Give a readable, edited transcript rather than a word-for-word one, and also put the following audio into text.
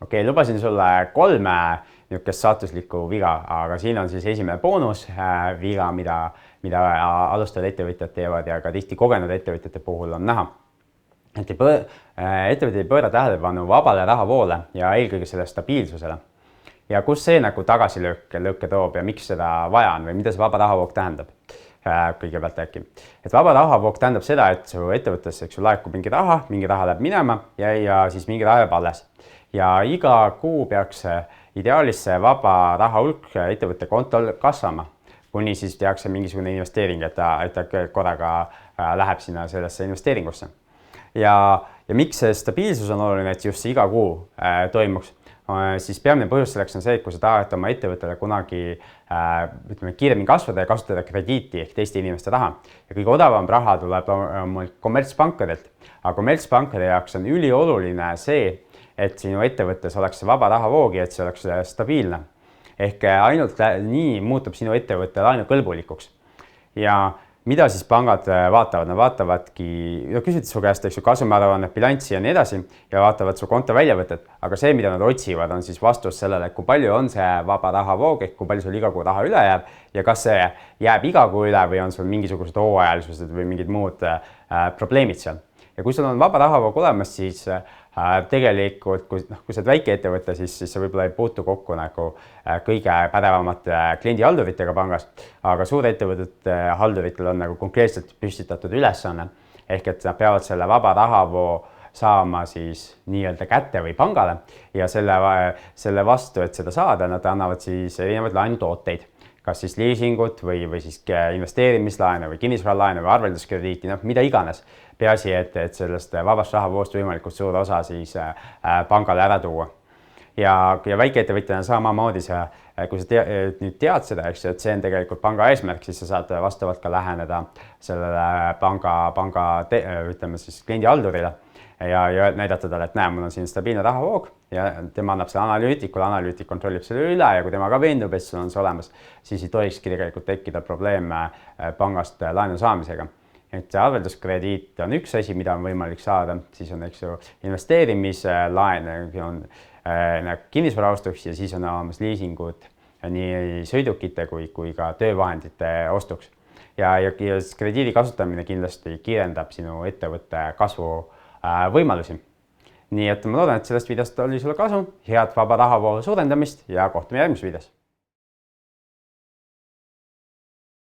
Okei, lubasin sulle 3 niisugust saatuslikku viga, aga siin on siis esimene boonus viga, mida alustavad ettevõtjad teevad ja ka tihti kogenud ettevõtjate puhul on näha. Ettevõtjad ei pööra tähelepanu vabale rahavoole ja eelkõige selle stabiilsusele. Ja kus see nagu tagasilööke toob ja miks seda vaja on või mida see vaba rahavoog tähendab? Kõigepealt äkki. Et vaba rahavoog tähendab seda, et su ettevõttesse laekub mingi raha läheb minema ja siis mingi raha jääb alles. Ja iga kuu peaks ideaalis see vaba raha hulk ettevõtte kontol kasvama, kuni siis tehakse mingisugune investeering, et ta korraga läheb sinna sellesse investeeringusse. Ja miks see stabiilsus on oluline, et just see iga kuu toimuks? Siis peamine põhjus selleks on see, et kui sa tahad oma ettevõttele kunagi kiiremini kasvada ja kasutada krediiti ehk teiste inimeste raha. Ja kõige odavam raha tuleb kommertspankadelt, aga kommertspankade jaoks on ülioluline see, et sinu ettevõttes oleks see vaba rahavoog ja et see oleks stabiilne. Ehk ainult nii muutub sinu ettevõtte laenukõlbulikuks. Ja mida siis pangad vaatavad? Nad vaatavadki, küsivad su käest kasumiaruannet, bilanssi ja nii edasi ja vaatavad su konto väljavõtet, aga see, mida nad otsivad, on siis vastus sellele, kui palju on see vaba rahavoog, ehk kui palju sul iga kuu raha üle jääb ja kas see jääb iga kuu üle või on sul mingisugused hooajalisused või mingid muud probleemid seal. Ja kui sul on vaba rahavoog olemas, siis tegelikult, kui sa oled väike ettevõte, siis sa võib-olla ei puutu kokku nagu kõige pädevamate kliendihalduritega pangas, aga suurettevõtete halduritel on nagu konkreetselt püstitatud ülesanne, ehk et nad peavad selle vaba rahavoo saama siis nii-öelda kätte või pangale ja selle vastu, et seda saada, nad annavad siis erinevaid laenutooteid, kas siis liisingut või siis investeerimislaene või kinnisvaralaene või arvelduskrediiti, mida iganes. Peaasi, et sellest vabast rahavoost võimalikult suur osa siis pangale ära tuua. Ja väikeettevõtjana samamoodi kui sa nüüd tead seda, et see on tegelikult panga eesmärk, siis sa saad vastavalt ka läheneda sellele panga ütleme siis kliendihaldurile ja näidata talle, et näe, mul on siin stabiilne rahavoog ja tema annab selle analüütikule, analüütik kontrollib selle üle ja kui tema ka veendub, et sul on see olemas, siis ei tohikski tegelikult tekkida probleeme pangast laenu saamisega. Et arvelduskrediit on üks asi, mida on võimalik saada, siis on investeerimislaen, on kinnisvaraostuks ja siis on olemas liisingud nii sõidukite kui ka töövahendite ostuks. Ja krediidi kasutamine kindlasti kiirendab sinu ettevõtte kasvu võimalusi. Nii et ma loodan, et sellest videost oli sulle kasu, head vaba rahavoo suurendamist ja kohtume järgmises videos.